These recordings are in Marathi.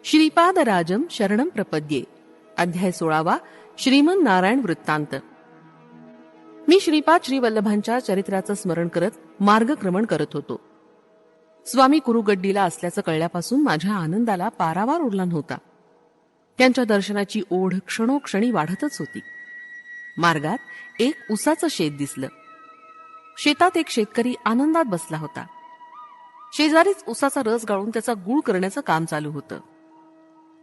श्रीपादराजम शरणम प्रपद्ये. अध्याय 16. श्रीमन नारायण वृत्तांत. मी श्रीपाद श्रीवल्लभांच्या चरित्राचं स्मरण करत मार्गक्रमण करत होतो. स्वामी कुरुगड्डीला असल्याचं कळल्यापासून माझ्या आनंदाला पारावार उरला नव्हता. त्यांच्या दर्शनाची ओढ क्षणोक्षणी वाढतच होती. मार्गात एक उसाचं शेत दिसलं. शेतात एक शेतकरी आनंदात बसला होता. शेजारीच उसाचा रस गाळून त्याचा गूळ करण्याचं काम चालू होतं.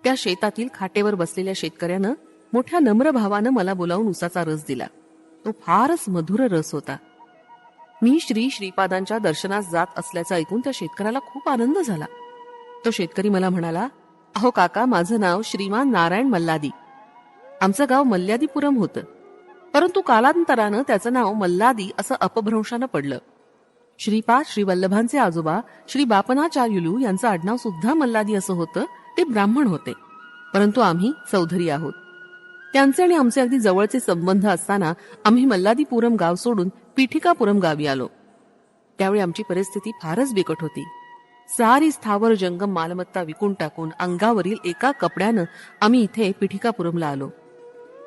त्या शेतातील खाटेवर बसलेल्या शेतकऱ्यानं मोठ्या नम्र भावानं मला बोलावून उसाचा रस दिला. तो फारच मधुर रस होता. मी श्रीपादांच्या दर्शनास जात असल्याचं ऐकून त्या शेतकऱ्याला खूप आनंद झाला. तो शेतकरी मला म्हणाला, अहो काका, माझं नाव श्रीमान नारायण मल्लादी. आमचं गाव मल्ल्यादीपुरम होतं, परंतु कालांतरानं त्याचं नाव मल्लादी असं अपभ्रंशानं पडलं. श्रीपाद श्रीवल्लभांचे आजोबा श्री बापनाचार्युलू यांचं आडनाव सुद्धा मल्लादी असं होतं. ते ब्राह्मण होते, परंतु आम्ही चौधरी आहोत. त्यांचे आणि आमचे अगदी जवळचे संबंध असताना आम्ही मल्लादीपुरम गाव सोडून पीठिकापुरम गावी आलो. त्यावेळी आमची परिस्थिती फारच बिकट होती. सारी स्थावर जंगम मालमत्ता विकून टाकून अंगावरील एका कपड्यानं आम्ही इथे पीठिकापुरमला आलो.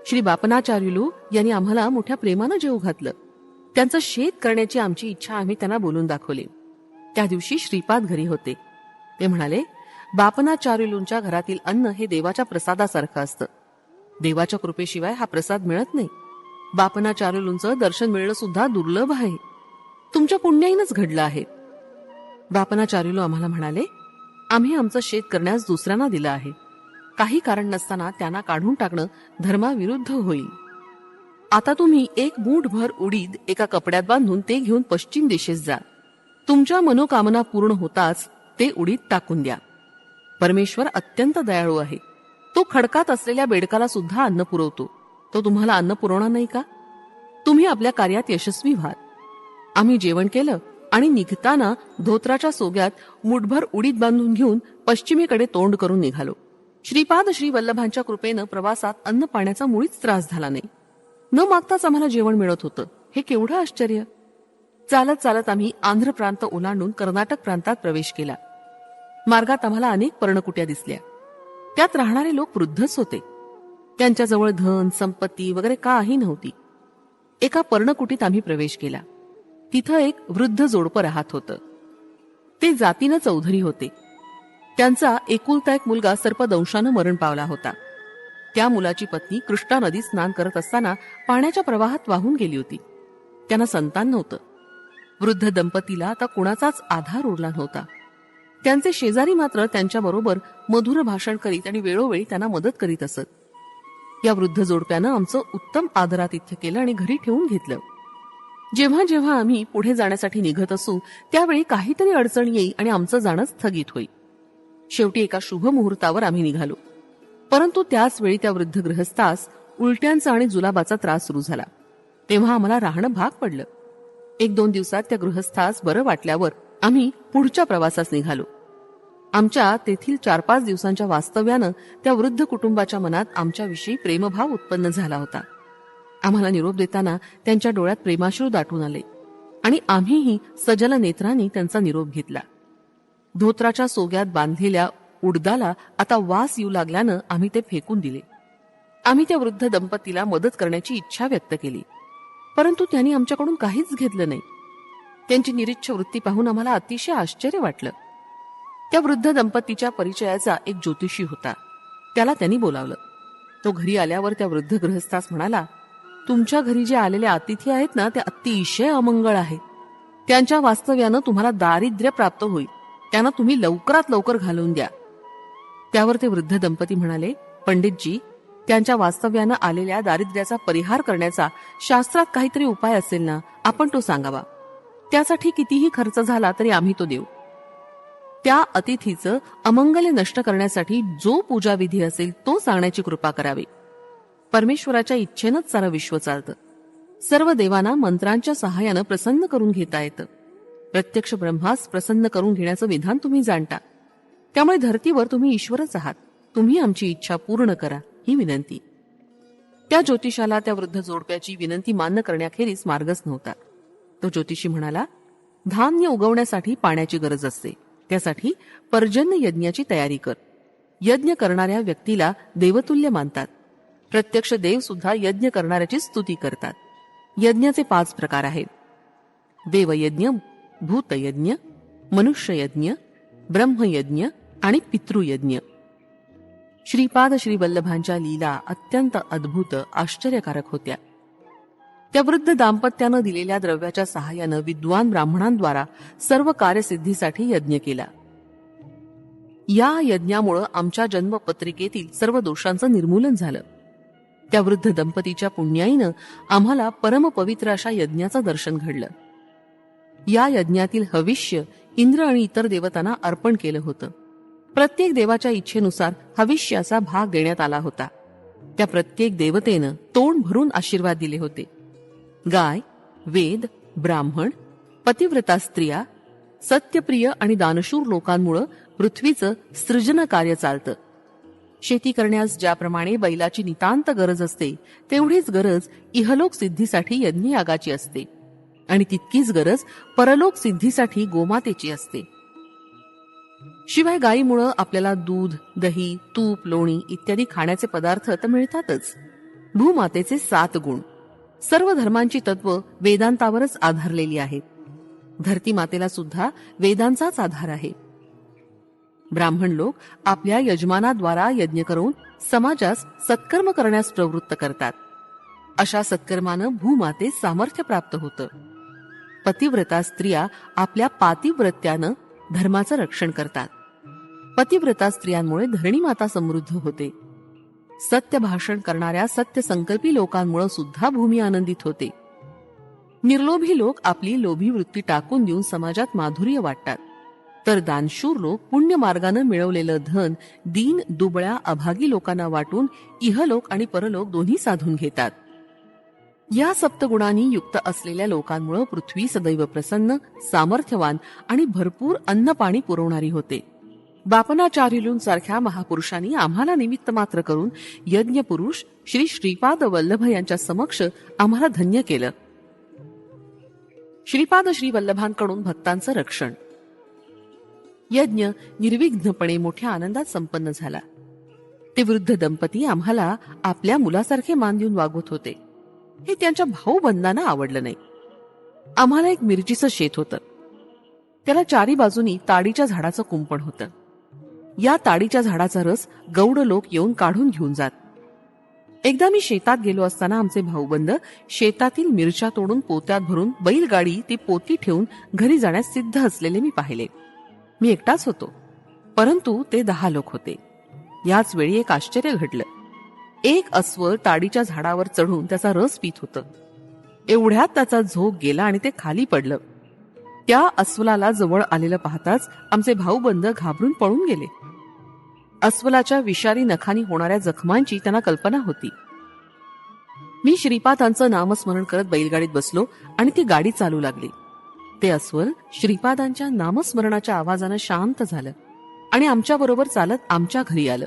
श्री बापनाचार्युलू यांनी आम्हाला मोठ्या प्रेमानं जेवू घातलं. त्यांचं शेत करण्याची आमची इच्छा आम्ही त्यांना बोलून दाखवली. त्या दिवशी श्रीपाद घरी होते. ते म्हणाले, बापनाचार्युलूंच्या घरातील अन्न हे देवाच्या प्रसादासारखं असतं. देवाच्या कृपेशिवाय हा प्रसाद मिळत नाही. बापनाचार्युलूंचं दर्शन मिळणं सुद्धा दुर्लभ आहे. तुमच्या पुण्याईनच घडलं आहे. बापनाचार्युलू आम्हाला म्हणाले, आम्ही आमचं शेत करण्यास दुसऱ्यांना दिलं आहे. काही कारण नसताना त्यांना काढून टाकणं धर्माविरुद्ध होईल. आता तुम्ही एक मूठभर उडीद एका कपड्यात बांधून ते घेऊन पश्चिम दिशेस जा. तुमच्या मनोकामना पूर्ण होताच ते उडीद टाकून द्या. परमेश्वर अत्यंत दयाळू आहे. तो खडकात असलेल्या बेडकाला सुद्धा अन्न पुरवतो. तो तुम्हाला अन्न पुरवणार नाही का? तुम्ही आपल्या कार्यात यशस्वी व्हाल. आम्ही जेवण केलं आणि निघताना धोत्राच्या सोग्यात मुठभर उडीद बांधून घेऊन पश्चिमेकडे तोंड करून निघालो. श्रीपाद श्रीवल्लभांच्या कृपेनं प्रवासात अन्न पाण्याचा मुळीच त्रास झाला नाही. न मागताच आम्हाला जेवण मिळत होतं. हे केवढं आश्चर्य! चालत चालत आम्ही आंध्र प्रांत ओलांडून कर्नाटक प्रांतात प्रवेश केला. मार्गात आम्हाला अनेक पर्णकुट्या दिसल्या. त्यात राहणारे लोक वृद्धच होते. त्यांच्याजवळ धन संपत्ती वगैरे काही नव्हती. एका पर्णकुटीत आम्ही प्रवेश केला. तिथं एक वृद्ध जोडपं राहत होतं. ते जातीनं चौधरी होते. त्यांचा एकुलता एक मुलगा सर्पदंशानं मरण पावला होता. त्या मुलाची पत्नी कृष्णा नदीत स्नान करत असताना पाण्याच्या प्रवाहात वाहून गेली होती. त्यांना संतान नव्हतं. वृद्ध दंपतीला आता कुणाचाच आधार उरला नव्हता. त्यांचे शेजारी मात्र त्यांच्याबरोबर मधुर भाषण करीत आणि वेळोवेळी त्यांना मदत करीत असत. या वृद्ध जोडप्यानं आमचं उत्तम आदरातिथ्य केलं आणि घरी ठेवून घेतलं. जेव्हा जेव्हा आम्ही पुढे जाण्यासाठी निघत असू त्यावेळी काहीतरी अडचण येई आणि आमचं जाणं स्थगित होई. शेवटी एका शुभ मुहूर्तावर आम्ही निघालो. परंतु त्याच वेळी त्या वृद्ध गृहस्थास उलट्यांचा आणि जुलाबाचा त्रास सुरू झाला. तेव्हा आम्हाला राहणं भाग पडलं. 1-2 दिवसात त्या गृहस्थास बरं वाटल्यावर आम्ही पुढच्या प्रवासास निघालो. आमच्या तेथील 4-5 दिवसांच्या वास्तव्यानं त्या वृद्ध कुटुंबाच्या मनात आमच्याविषयी प्रेमभाव उत्पन्न झाला होता. आम्हाला निरोप देताना त्यांच्या डोळ्यात प्रेमाश्रू दाटून आले आणि आम्हीही सजल नेत्रांनी त्यांचा निरोप घेतला. धोत्राच्या सोग्यात बांधलेल्या उडदाला आता वास येऊ लागल्यानं आम्ही ते फेकून दिले. आम्ही त्या वृद्ध दंपतीला मदत करण्याची इच्छा व्यक्त केली, परंतु त्यांनी आमच्याकडून काहीच घेतलं नाही. त्यांची निरीच्छ वृत्ती पाहून आम्हाला अतिशय आश्चर्य वाटलं. त्या वृद्ध दंपतीच्या परिचयाचा एक ज्योतिषी होता. त्याला त्यांनी बोलावलं. तो घरी आल्यावर त्या वृद्ध गृहस्थास म्हणाला, तुमच्या घरी जे आलेले अतिथी आहेत ना, ते अतिशय अमंगळ आहेत. त्यांच्या वास्तव्यानं तुम्हाला दारिद्र्य प्राप्त होईल. त्यांना तुम्ही लवकरात लवकर घालवून द्या. त्यावर ते वृद्ध दंपती म्हणाले, पंडितजी, त्यांच्या वास्तव्यानं आलेल्या दारिद्र्याचा परिहार करण्याचा शास्त्रात काहीतरी उपाय असेल ना, आपण तो सांगावा. त्यासाठी कितीही खर्च झाला तरी आम्ही तो देऊ. त्या अतिथीचं अमंगल्य नष्ट करण्यासाठी जो पूजाविधी असेल तो सांगण्याची कृपा करावी. परमेश्वराच्या इच्छेनंच सारं विश्व चालतं. सर्व देवांना मंत्रांच्या सहाय्यानं प्रसन्न करून घेता येतं. प्रत्यक्ष ब्रह्मास प्रसन्न करून घेण्याचं विधान तुम्ही जाणता. त्यामुळे धर्तीवर तुम्ही ईश्वरच आहात. तुम्ही आमची इच्छा पूर्ण करा, ही विनंती. त्या ज्योतिषाला त्या वृद्ध जोडप्याची विनंती मान्य करण्याखेरीज मार्गच नव्हता. तो ज्योतिषी म्हणाला, धान्य उगवण्यासाठी पाण्याची गरज असते. त्यासाठी पर्जन्य यज्ञाची तयारी कर. यज्ञ करणाऱ्या व्यक्तीला देवतुल्य मानतात. प्रत्यक्ष देव सुद्धा यज्ञ करणाऱ्याची स्तुती करतात. यज्ञाचे 5 प्रकार आहेत: देवयज्ञ, भूतयज्ञ, मनुष्ययज्ञ, ब्रह्मयज्ञ आणि पितृयज्ञ. श्रीपाद श्री वल्लभांच्या लीला अत्यंत अद्भुत आश्चर्यकारक होत्या. त्या वृद्ध दाम्पत्यानं दिलेल्या द्रव्याच्या सहाय्यानं विद्वान ब्राह्मणांद्वारा सर्व कार्यसिद्धीसाठी यज्ञ केला. या यज्ञामुळं आमच्या जन्मपत्रिकेतील सर्व दोषांचं निर्मूलन झालं. त्या वृद्ध दंपतीच्या पुण्याईनं आम्हाला परमपवित्र अशा यज्ञाचं दर्शन घडलं. या यज्ञातील हविष्य इंद्र आणि इतर देवतांना अर्पण केलं होतं. प्रत्येक देवाच्या इच्छेनुसार हविष्याचा भाग देण्यात आला होता. त्या प्रत्येक देवतेनं तोंड भरून आशीर्वाद दिले होते. गाय, वेद, ब्राह्मण, पतिव्रता स्त्रिया, सत्यप्रिय आणि दानशूर लोकांमुळं पृथ्वीचं सृजन कार्य चालतं. शेती करण्यास ज्याप्रमाणे बैलाची नितांत गरज असते, तेवढीच गरज इहलोक सिद्धीसाठी यज्ञयागाची असते आणि तितकीच गरज परलोक सिद्धीसाठी गोमातेची असते. शिवाय गायीमुळं आपल्याला दूध, दही, तूप, लोणी इत्यादी खाण्याचे पदार्थ तर मिळतातच. भूमातेचे 7 गुण, सर्व धर्मांची तत्व वेदांतावरच आधारलेली आहेत. धरती मातेला सुद्धा वेदांचाच आधार आहे. ब्राह्मण लोक आपल्या यजमानाद्वारा यज्ञ करून समाजास सत्कर्म करण्यास प्रवृत्त करतात. अशा सत्कर्मानं भूमातेस सामर्थ्य प्राप्त होतं. पतिव्रता स्त्रिया आपल्या पातिव्रत्यानं धर्माचं रक्षण करतात. पतिव्रता स्त्रियांमुळे धरणी माता समृद्ध होते. सत्य भाषण करणाऱ्या सत्य संकल्पी लोकांमुळे सुद्धा भूमी आनंदित होते. निर्लोभी लोक आपली लोभी वृत्ती टाकून देऊन समाजात माधुर्य वाटतात, तर दानशूर लोक पुण्य मार्गानं मिळवलेलं धन दीन दुबळ्या अभागी लोकांना वाटून इहलोक आणि परलोक दोन्ही साधून घेतात. या सप्तगुणांनी युक्त असलेल्या लोकांमुळे पृथ्वी सदैव प्रसन्न, सामर्थ्यवान आणि भरपूर अन्न पाणी पुरवणारी होते. बापनाचार्युलूंसारख्या महापुरुषांनी आम्हाला निमित्त मात्र करून यज्ञ पुरुष श्री श्रीपाद वल्लभ यांच्या समक्ष आम्हाला धन्य केलं. श्रीपाद श्री वल्लभांकडून भक्तांचं रक्षण. यज्ञ निर्विघ्नपणे मोठ्या आनंदात संपन्न झाला. ते वृद्ध दंपती आम्हाला आपल्या मुलासारखे मान देऊन वागवत होते. हे त्यांच्या भाऊबंधांना आवडलं नाही. आम्हाला एक मिरचीचं शेत होतं. त्याला 4 बाजूनी ताडीच्या झाडाचं कुंपण होतं. या ताडीच्या झाडाचा रस गौड लोक येऊन काढून घेऊन जात. एकदा मी शेतात गेलो असताना आमचे भाऊबंद शेतातील मिरच्या तोडून पोत्यात भरून बैलगाडी ती पोती ठेवून घरी जाण्यास सिद्ध असलेले मी पाहिले. मी एकटाच होतो, परंतु ते 10 लोक होते. याच वेळी एक आश्चर्य घडलं. एक अस्वल ताडीच्या झाडावर चढून त्याचा रस पित होतं. एवढ्यात त्याचा झोक गेला आणि ते खाली पडलं. त्या अस्वलाला जवळ आलेलं पाहताच आमचे भाऊबंद घाबरून पळून गेले. अस्वलाच्या विषारी नखानी होणाऱ्या जखमांची त्यांना कल्पना होती. मी श्रीपादांचं नामस्मरण करत बैलगाडीत बसलो आणि ती गाडी चालू लागली. ते अस्वल श्रीपादांच्या नामस्मरणाच्या आवाजानं शांत झालं आणि आमच्या बरोबर चालत आमच्या घरी आलं.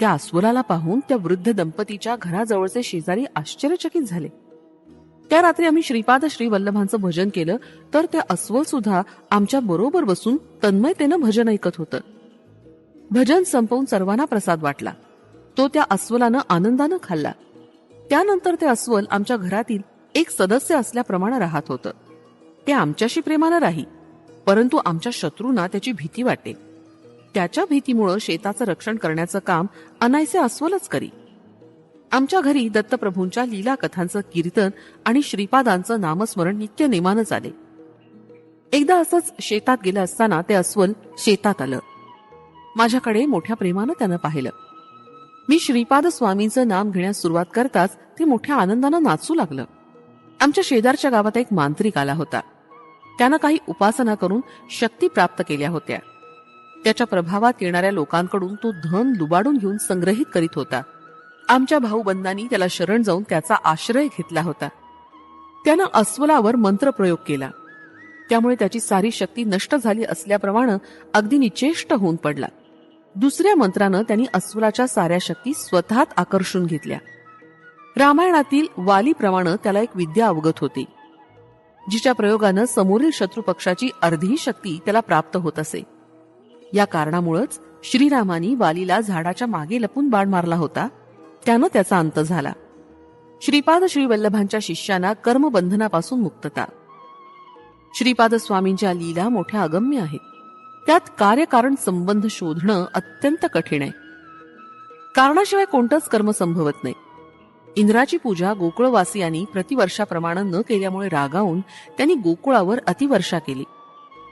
त्या अस्वलाला पाहून त्या वृद्ध दंपतीच्या घराजवळचे शेजारी आश्चर्यचकित झाले. त्या रात्री आम्ही श्रीपाद श्री वल्लभांचं भजन केलं, तर त्या अस्वल सुद्धा आमच्या बरोबर बसून तन्मयतेनं भजन ऐकत होतं. भजन संपवून सर्वांना प्रसाद वाटला. तो त्या अस्वलानं आनंदानं खाल्ला. त्यानंतर ते अस्वल आमच्या घरातील एक सदस्य असल्याप्रमाणे राहत होतं. ते आमच्याशी प्रेमानं राही, परंतु आमच्या शत्रूंना त्याची भीती वाटे. त्याच्या भीतीमुळं शेताचं रक्षण करण्याचं काम अनायसे अस्वलच करी. आमच्या घरी दत्तप्रभूंच्या लीला कथांचं कीर्तन आणि श्रीपादांचं नामस्मरण नित्य नेमानं चाले. एकदा असंच शेतात गेलं असताना ते अस्वल शेतात आलं. माझ्याकडे मोठ्या प्रेमानं त्यानं पाहिलं. मी श्रीपाद स्वामींचं नाम घेण्यास सुरुवात करताच ते मोठ्या आनंदानं नाचू लागलं. आमच्या शेजारच्या गावात एक मांत्रिक आला होता. त्यानं काही उपासना करून शक्ती प्राप्त केल्या होत्या. त्याच्या प्रभावात येणाऱ्या लोकांकडून तो धन लुबाडून घेऊन संग्रहित करीत होता. आमच्या भाऊबंधांनी त्याला शरण जाऊन त्याचा आश्रय घेतला होता. त्यानं अस्वलावर मंत्रप्रयोग केला. त्यामुळे त्याची सारी शक्ती नष्ट झाली असल्याप्रमाणे अगदी निचेष्ट होऊन पडला. दुसऱ्या मंत्रानं त्यांनी अस्वलाच्या साऱ्या शक्ती स्वतःत आकर्षून घेतल्या. रामायणातील वालीप्रमाणे त्याला एक विद्या अवगत होती, जिच्या प्रयोगानं समोरील शत्रुपक्षाची अर्धी शक्ती त्याला प्राप्त होत असे. या कारणामुळेच श्रीरामानी वालीला झाडाच्या मागे लपून बाण मारला होता, त्यानं त्याचा अंत झाला. श्रीपाद श्रीवल्लभांच्या शिष्यांना कर्मबंधनापासून मुक्तता. श्रीपाद स्वामींच्या लीला मोठ्या अगम्य आहेत. त्यात कार्यकारण संबंध शोधणं अत्यंत कठीण आहे. कारणाशिवाय कोणतंच कर्म संभवत नाही. इंद्राची पूजा गोकुळवासियांनी प्रतिवर्षाप्रमाणे न केल्यामुळे रागावून त्यांनी गोकुळावर अतिवर्षा केली.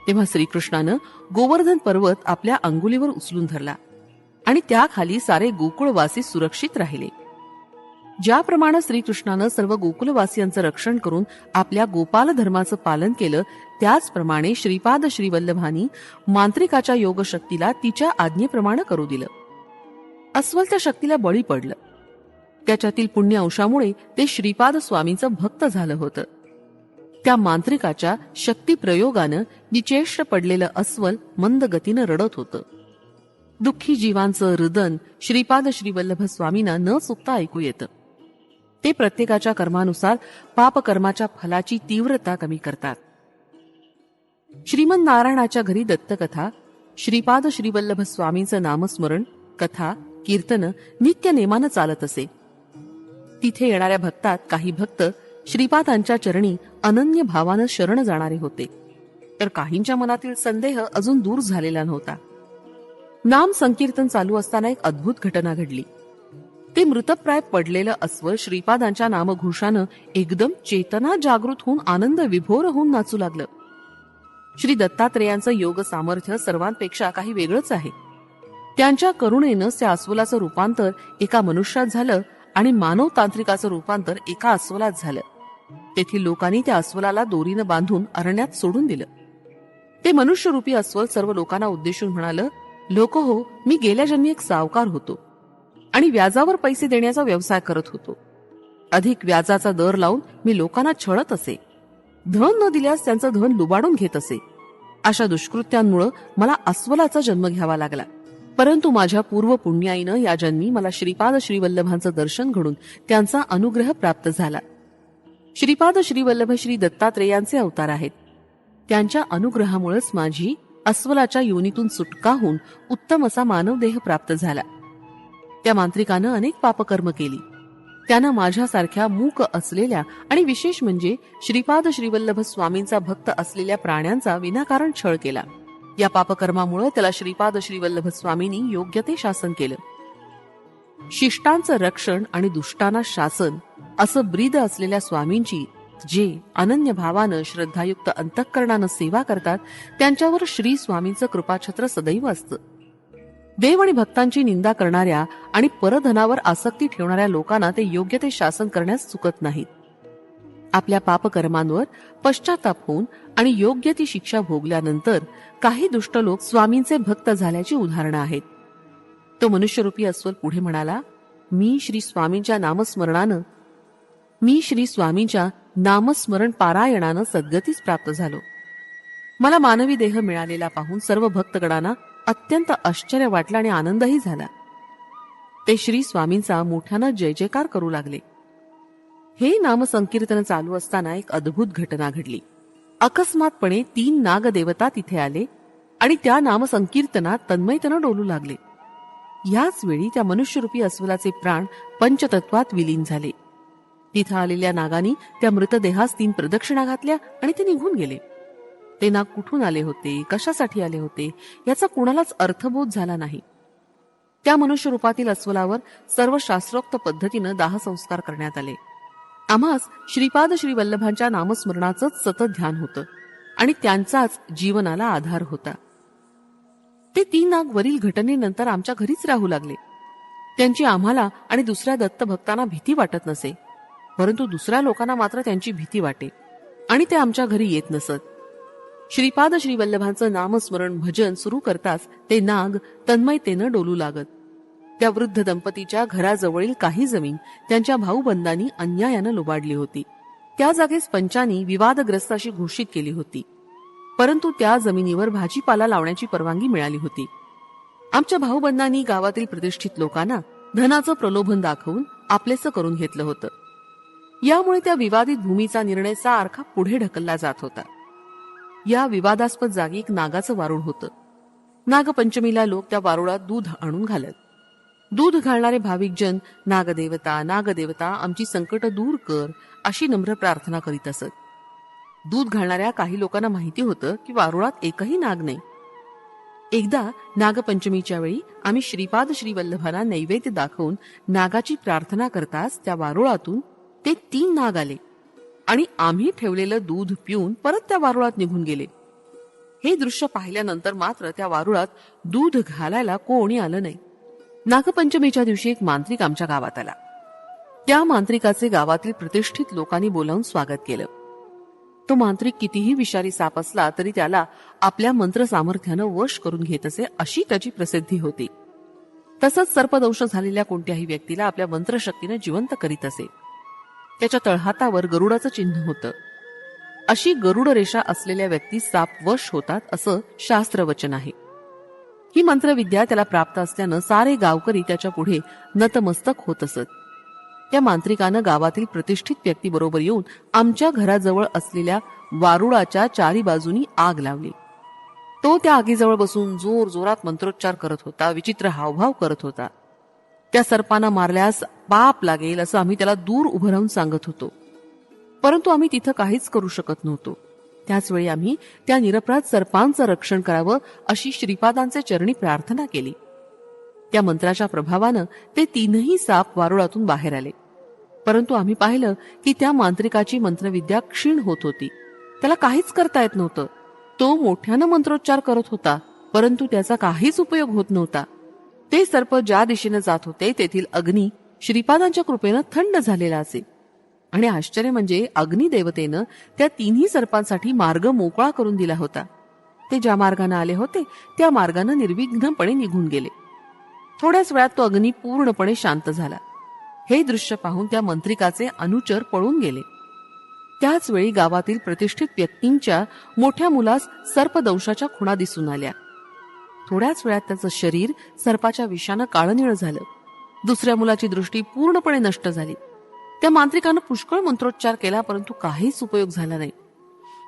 तेव्हा श्रीकृष्णानं गोवर्धन पर्वत आपल्या अंगुलीवर उचलून धरला आणि त्याखाली सारे गोकुळवासी सुरक्षित राहिले. ज्याप्रमाणे श्रीकृष्णानं सर्व गोकुलवासियांचं रक्षण करून आपल्या गोपाल धर्माचं पालन केलं, त्याचप्रमाणे श्रीपाद श्रीवल्लभांनी मांत्रिकाच्या योगशक्तीला तिच्या आज्ञेप्रमाणे करू दिलं. अस्वल त्या शक्तीला बळी पडलं. त्याच्यातील पुण्य अंशामुळे ते श्रीपाद स्वामींचं भक्त झालं होतं. त्या मांत्रिकाच्या शक्ती प्रयोगानं निचेष्ट पडलेलं अस्वल मंद गतीनं रडत होतं. दुःखी जीवांचं रुदन श्रीपाद श्रीवल्लभ स्वामींना न चुकता ऐकू येतं. ते प्रत्येकाच्या कर्मानुसार पापकर्माच्या फलाची तीव्रता कमी करतात. श्रीमन नारायणाच्या घरी दत्तकथा, श्रीपाद श्रीवल्लभ स्वामींचं नामस्मरण, कथा, कीर्तन नित्य नेमानं चालत असे. तिथे येणाऱ्या भक्तात काही भक्त श्रीपादांच्या चरणी अनन्य भावानं शरण जाणारे होते, तर काहींच्या मनातील संदेह अजून दूर झालेला नव्हता. नाम संकीर्तन चालू असताना एक अद्भुत घटना घडली. ते मृतप्राय पडलेलं अस्वल श्रीपादांच्या नामघोषानं एकदम चेतना जागृत होऊन आनंद विभोर होऊन नाचू लागलं. श्री दत्तात्रेयांचं योग सामर्थ्य सर्वांपेक्षा काही वेगळंच आहे. त्यांच्या करुणेनं त्या अस्वलाचं रूपांतर एका मनुष्यात झालं आणि मानव तांत्रिकाचं रूपांतर एका अस्वलात झालं. तेथील लोकांनी त्या अस्वलाला दोरीनं बांधून अरण्यात सोडून दिलं. ते मनुष्यरूपी अस्वल सर्व लोकांना उद्देशून म्हणालं, लोक हो, मी गेल्या जन्मी एक सावकार होतो आणि व्याजावर पैसे देण्याचा व्यवसाय करत होतो. अधिक व्याजाचा दर लावून मी लोकांना छळत असे. धन न दिल्यास त्यांचं धन लुबाडून घेत असे. अशा दुष्कृत्यांमुळे मला अस्वलाचा जन्म घ्यावा लागला. परंतु माझ्या पूर्व पुण्याईनं या जन्मी मला श्रीपाद श्रीवल्लभांचं दर्शन घडून त्यांचा अनुग्रह प्राप्त झाला. श्रीपाद श्रीवल्लभ श्री दत्तात्रेयांचे अवतार आहेत. त्यांच्या अनुग्रहामुळेच माझी अस्वलाच्या योनीतून सुटका होऊन उत्तम असा मानवदेह प्राप्त झाला. त्या मांत्रिकानं अनेक पापकर्म केली. त्यानं माझ्यासारख्या मूक असलेल्या आणि विशेष म्हणजे श्रीपाद श्रीवल्लभ स्वामींचा भक्त असलेल्या प्राण्यांचा विनाकारण छळ केला. या पापकर्मामुळे त्याला श्रीपाद श्रीवल्लभ स्वामींनी योग्य ते शासन केलं. शिष्टांचं रक्षण आणि दुष्टांना शासन असं ब्रीद असलेल्या स्वामींची जे अनन्य भावानं श्रद्धायुक्त अंतःकरणानं सेवा करतात, त्यांच्यावर श्री स्वामींचं कृपाछत्र सदैव असतं. देव आणि भक्तांची निंदा करणाऱ्या आणि परधनावर आसक्ती ठेवणाऱ्या लोकांना ते योग्य ते शासन करण्यास चुकत नाहीत. आपल्या पापकर्मांवर पश्चाताप होऊन आणि योग्य ती शिक्षा भोगल्यानंतर काही दुष्ट लोक स्वामींचे भक्त झाल्याची उदाहरणं आहेत. तो मनुष्यरूपी अस्वल पुढे म्हणाला, मी श्री स्वामींच्या नामस्मरण पारायणानं सद्गतीस प्राप्त झालो. मला मानवी देह मिळालेला पाहून सर्व भक्तगणांना अत्यंत आश्चर्य वाटलं आणि आनंदही झाला. ते श्री स्वामींचा मोठ्यानं जय जयकार करू लागले. हे नामसंकीर्तन चालू असताना एक अद्भुत घटना घडली. अकस्मातपणे 3 नागदेवता तिथे आले आणि त्या नामसंकीर्तनात तन्मयतेनं डोलू लागले. याच वेळी त्या मनुष्यरूपी अस्वलाचे प्राण पंचतत्वात विलीन झाले. तिथं आलेल्या नागांनी त्या मृतदेहास 3 प्रदक्षिणा घातल्या आणि ते निघून गेले. ते नाग कुठून आले होते, कशासाठी आले होते, याचा कुणालाच अर्थबोध झाला नाही. त्या मनुष्यरूपातील अस्वलावर सर्व शास्त्रोक्त पद्धतीनं दाहसंस्कार करण्यात आले. आम्हास श्रीपाद श्रीवल्लभांच्या नामस्मरणाचंच सतत ध्यान होतं आणि त्यांचाच जीवनाला आधार होता. ते 3 नाग वरील घटनेनंतर आमच्या घरीच राहू लागले. त्यांची आम्हाला आणि दुसऱ्या दत्तभक्तांना भीती वाटत नसे, परंतु दुसऱ्या लोकांना मात्र त्यांची भीती वाटे आणि ते आमच्या घरी येत नसत. श्रीपाद श्रीवल्लभांचं नामस्मरण भजन सुरू करताच ते नाग तन्मयतेनं डोलू लागत. त्या वृद्ध दंपतीच्या घराजवळील काही जमीन त्यांच्या भाऊबंदांनी अन्यायानं लुबाडली होती. त्या जागेस पंचांनी विवादग्रस्त अशी घोषित केली होती, परंतु त्या जमिनीवर भाजीपाला लावण्याची परवानगी मिळाली होती. आमच्या भाऊबंदांनी गावातील प्रतिष्ठित लोकांना धनाचं प्रलोभन दाखवून आपलेसं करून घेतलं होतं. यामुळे त्या विवादित भूमीचा निर्णय सारखा पुढे ढकलला जात होता. या विवादास्पद जागी एक नागाचं वारुळ होतं. नागपंचमीला लोक त्या वारुळात दूध आणून घालत. दूध घालणारे भाविक जन नागदेवता नागदेवता आमची संकट दूर कर अशी नम्र प्रार्थना करीत असत. दूध घालणाऱ्या काही लोकांना माहिती होतं की वारुळात एकही नाग नाही. एकदा नागपंचमीच्या वेळी आम्ही श्रीपाद श्रीवल्लभांना नैवेद्य दाखवून नागाची प्रार्थना करताच त्या वारुळातून ते 3 नाग आले आणि आम्ही ठेवलेलं दूध पिऊन परत त्या वारुळात निघून गेले. हे दृश्य पाहिल्यानंतर मात्र त्या वारुळात दूध घालायला कोणी आलं नाही. नागपंचमीच्या दिवशी एक मांत्रिक आमच्या गावात आला. त्या मांत्रिकाचे गावातील प्रतिष्ठित लोकांनी बोलावून स्वागत केलं. तो मांत्रिक कितीही विषारी साप असला तरी त्याला आपल्या मंत्र सामर्थ्यानं वश करून घेत असे अशी त्याची प्रसिद्धी होती. तसंच सर्पदंश झालेल्या कोणत्याही व्यक्तीला आपल्या मंत्रशक्तीनं जिवंत करीत असे. त्याच्या तळहातावर गरुडाचं चिन्ह होतं. अशी गरुड रेषा असलेल्या व्यक्ती साप वश होतात असं शास्त्रवचन आहे. ही मंत्रविद्या त्याला प्राप्त असल्यानं सारे गावकरी त्याच्या पुढे नतमस्तक होत असत. त्या मांत्रिकानं गावातील प्रतिष्ठित व्यक्तीबरोबर येऊन आमच्या घराजवळ असलेल्या वारुळाच्या 4 बाजूनी आग लावली. तो त्या आगीजवळ बसून जोर जोरात मंत्रोच्चार करत होता, विचित्र हावभाव करत होता. त्या सर्पांना मारल्यास पाप लागेल असं आम्ही त्याला दूर उभं राहून सांगत होतो, परंतु आम्ही तिथं काहीच करू शकत नव्हतो. त्याचवेळी आम्ही त्या निरपराध सर्पांचं रक्षण करावं अशी श्रीपादांचे चरणी प्रार्थना केली. त्या मंत्राच्या प्रभावानं ते 3ही साप वारुळातून बाहेर आले. परंतु आम्ही पाहिलं की त्या मांत्रिकाची मंत्रविद्या क्षीण होत होती. त्याला काहीच करता येत नव्हतं. तो मोठ्यानं मंत्रोच्चार करत होता, परंतु त्याचा काहीच उपयोग होत नव्हता. ते सर्प ज्या दिशेने जात होते तेथील अग्नी श्रीपादांच्या कृपेनं थंड झालेला असे. आणि आश्चर्य म्हणजे अग्निदेवतेनं त्या 3ही सर्पांसाठी मार्ग मोकळा करून दिला होता. ते ज्या मार्गाने आले होते त्या मार्गाने निर्विघ्नपणे निघून गेले. थोड्याच वेळात तो अग्नी पूर्णपणे शांत झाला. हे दृश्य पाहून त्या मंत्रिकाचे अनुचर पळून गेले. त्याच वेळी गावातील प्रतिष्ठित व्यक्तींच्या मोठ्या मुलास सर्पदंशाच्या खुणा दिसून आल्या. थोड्याच वेळात त्याचं शरीर सर्पाच्या विषानं काळनिळ झालं. दुसऱ्या मुलाची दृष्टी पूर्णपणे नष्ट झाली. त्या मांत्रिकानं पुष्कळ मंत्रोच्चार केला, परंतु काहीच उपयोग झाला नाही.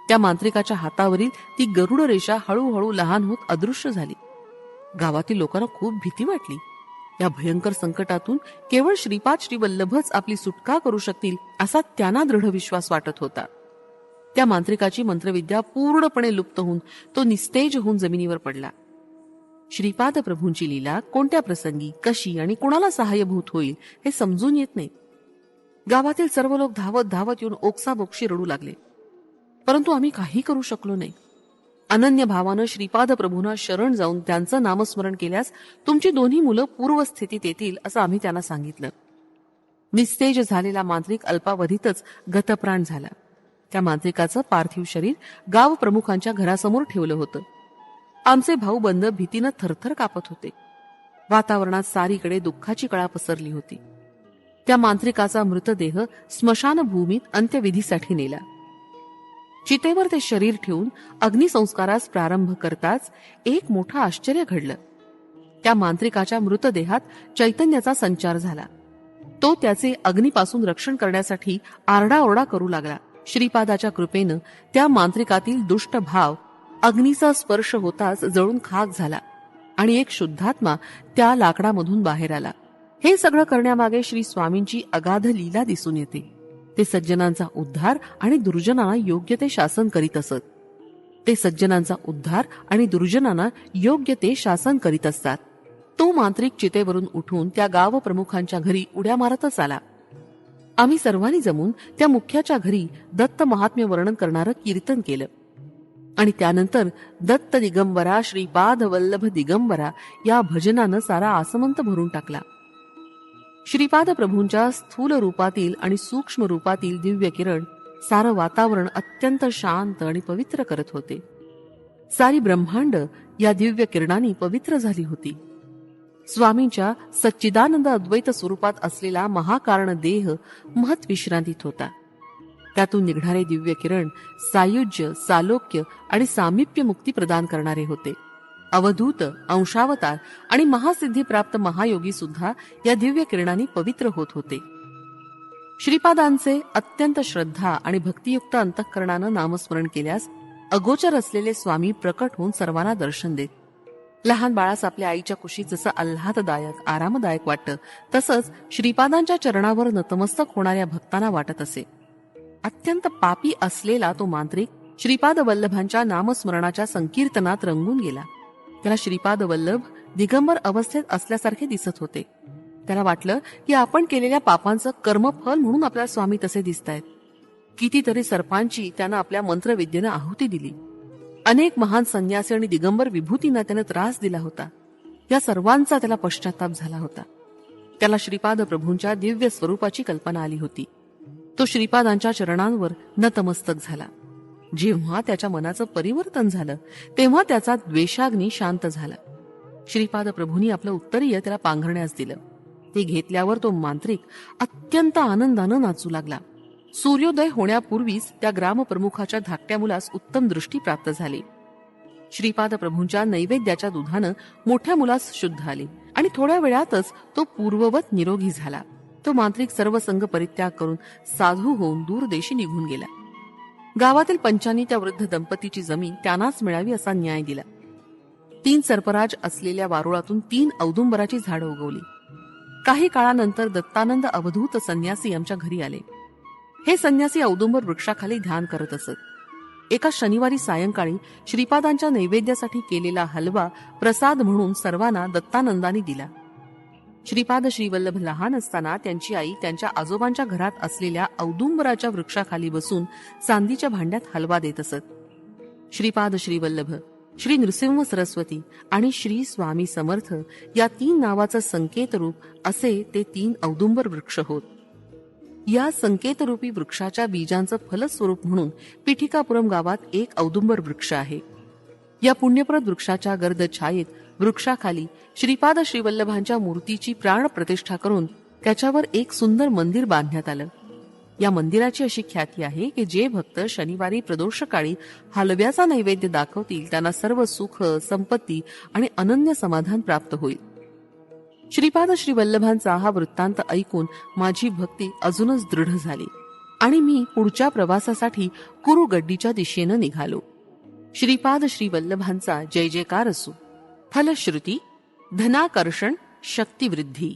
त्या मांत्रिकाच्या हातावरील ती गरुड रेषा हळूहळू लहान होत अदृश्य झाली. गावातील लोकांना खूप भीती वाटली. या भयंकर संकटातून केवळ श्रीपाद श्रीवल्लभच आपली सुटका करू शकतील असा त्यांना दृढ विश्वास वाटत होता. त्या मांत्रिकाची मंत्रविद्या पूर्णपणे लुप्त होऊन तो निस्तेज होऊन जमिनीवर पडला. श्रीपाद प्रभूंची लीला कोणत्या प्रसंगी, कशी आणि कुणाला सहाय्यभूत होईल हे समजून येत नाही. गावातील सर्व लोक धावत धावत येऊन ओक्साबोक्शी रडू लागले, परंतु आम्ही काही करू शकलो नाही. अनन्य भावानं श्रीपाद प्रभूंना शरण जाऊन त्यांचं नामस्मरण केल्यास तुमची 2ही मुलं पूर्वस्थितीत येतील असं आम्ही त्यांना सांगितलं. निस्तेज झालेला मांत्रिक अल्पावधीतच गतप्राण झाला. त्या मांत्रिकाचं पार्थिव शरीर गाव प्रमुखांच्या घरासमोर ठेवलं होतं. आमचे भाऊबंद भीतीनं थरथर कापत होते. वातावरणात सारीकडे दुःखाची कळा पसरली होती. त्या मांत्रिकाचा मृतदेह स्मशानभूमीत अंत्यविधीसाठी नेला. चितेवर ते शरीर ठेवून अग्निसंस्कारास प्रारंभ करताच एक मोठं आश्चर्य घडलं. त्या मांत्रिकाच्या मृतदेहात चैतन्याचा संचार झाला. तो त्याचे अग्नीपासून रक्षण करण्यासाठी आरडाओरडा करू लागला. श्रीपादाच्या कृपेनं त्या मांत्रिकातील दुष्ट भाव अग्नीचा स्पर्श होताच जळून खाक झाला आणि एक शुद्धात्मा त्या लाकडामधून बाहेर आला. हे सगळं करण्यामागे श्री स्वामींची अगाध लीला दिसून येते. ते सज्जनांचा उद्धार आणि दुर्जनांना योग्य ते शासन करीत असत. ते सज्जनांचा उद्धार आणि दुर्जनांना योग्य ते शासन करीत असतात. तो मांत्रिक चितेवरून उठून त्या गाव प्रमुखांच्या घरी उड्या मारतच आला. आम्ही सर्वांनी जमून त्या मुख्याच्या घरी दत्त महात्म्य वर्णन करणारं कीर्तन केलं आणि त्यानंतर दत्त दिगंबरा श्रीपाद वल्लभ दिगंबरा या भजनानं सारा आसमंत भरून टाकला. श्रीपाद प्रभूंच्या स्थूल रूपातील आणि सूक्ष्म रूपातील दिव्य किरण सारं वातावरण अत्यंत शांत आणि पवित्र करत होते. सारी ब्रह्मांड या दिव्य किरणांनी पवित्र झाली होती. स्वामींच्या सच्चिदानंद अद्वैत स्वरूपात असलेला महाकारण देह महत् विश्रांतीत होता. त्यातून निघणारे दिव्य किरण सायुज्य, सालोक्य आणि सामिप्य मुक्ती प्रदान करणारे होते. अवधूत, अंशावतार आणि महासिद्धी प्राप्त महायोगी सुद्धा या दिव्य किरणांनी पवित्र होत होते. श्रीपादांचे अत्यंत श्रद्धा आणि भक्तियुक्त अंतःकरणानं नामस्मरण केल्यास अगोचर असलेले स्वामी प्रकट होऊन सर्वांना दर्शन देत. लहान बाळास आपल्या आईच्या कुशीत जसं आल्हाददायक आरामदायक वाटतं, तसंच श्रीपादांच्या चरणावर नतमस्तक होणाऱ्या भक्तांना वाटत असे. अत्यंत पापी असलेला तो मांत्रिक श्रीपाद वल्लभांच्या नामस्मरणाच्या संकीर्तनात रंगून गेला. त्याला श्रीपाद वल्लभ दिगंबर अवस्थेत असल्यासारखे दिसत होते. त्याला वाटलं की आपण केलेल्या पापांचं कर्मफल म्हणून आपल्या स्वामी तसे दिसतायत. कितीतरी सर्पांची त्यानं आपल्या मंत्रविद्येनं आहुती दिली. अनेक महान संन्यासी आणि दिगंबर विभूतींना त्यानं त्रास दिला होता. या सर्वांचा त्याला पश्चाताप झाला होता. त्याला श्रीपाद प्रभूंच्या दिव्य स्वरूपाची कल्पना आली होती. तो श्रीपादांच्या चरणांवर नतमस्तक झाला. जेव्हा त्याच्या मनाचं परिवर्तन झालं तेव्हा त्याचा द्वेषाग्नी शांत झाला. श्रीपाद प्रभूंनी आपलं उत्तरीय त्याला पांघरण्यास दिलं. ते घेतल्यावर तो मांत्रिक अत्यंत आनंदानं नाचू लागला. सूर्योदय होण्यापूर्वीच त्या ग्रामप्रमुखाच्या धाकट्या मुलास उत्तम दृष्टी प्राप्त झाली. श्रीपाद प्रभूंच्या नैवेद्याच्या दुधानं मोठ्या मुलास शुद्ध आले आणि थोड्या वेळातच तो पूर्ववत निरोगी झाला. तो मांत्रिक सर्व संग परित्याग करून साधू होऊन दूरदेशी निघून गेला. गावातील पंचांनी त्या वृद्ध दंपतीची जमीन त्यांनाच मिळावी असा न्याय दिला. 3 सर्पराज असलेल्या वारुळातून 3 औदुंबराची झाडं उगवली. काही काळानंतर दत्तानंद अवधूत संन्यासी आमच्या घरी आले. हे संन्यासी औदुंबर वृक्षाखाली ध्यान करत असत. एका शनिवारी सायंकाळी श्रीपादांच्या नैवेद्यासाठी केलेला हलवा प्रसाद म्हणून सर्वांना दत्तानंदांनी दिला. श्रीपाद श्रीवल्लभ लहान असताना त्यांची आई त्यांच्या आजोबांच्या घरात असलेल्या औदुंबराच्या वृक्षाखाली बसून चांदीच्या भांड्यात हलवा देत असत. श्रीपाद श्रीवल्लभ, श्री नृसिंह सरस्वती आणि श्री स्वामी समर्थ या 3 नावाचं संकेतरूप असे ते 3 औदुंबर वृक्ष होत. या संकेतरूपी वृक्षाच्या बीजांचं फलस्वरूप म्हणून पिठिकापुरम गावात एक औदुंबर वृक्ष आहे. या पुण्यप्रद वृक्षाच्या गर्द छायेत वृक्षाखाली श्रीपाद श्रीवल्लभांच्या मूर्तीची प्राण प्रतिष्ठा करून त्याच्यावर एक सुंदर मंदिर बांधण्यात आलं. या मंदिराची अशी ख्याती आहे की जे भक्त शनिवारी प्रदोषकाळी हलव्याचा नैवेद्य दाखवतील त्यांना सर्व सुख, संपत्ती आणि अनन्य समाधान प्राप्त होईल. श्रीपाद श्रीवल्लभांचा हा वृत्तांत ऐकून माझी भक्ती अजूनच दृढ झाली आणि मी पुढच्या प्रवासासाठी कुरुगड्डीच्या दिशेनं निघालो. श्रीपाद श्रीवल्लभांचा जय जयकार असो. फलश्रुती, धनाकर्षण, शक्तिवृद्धी.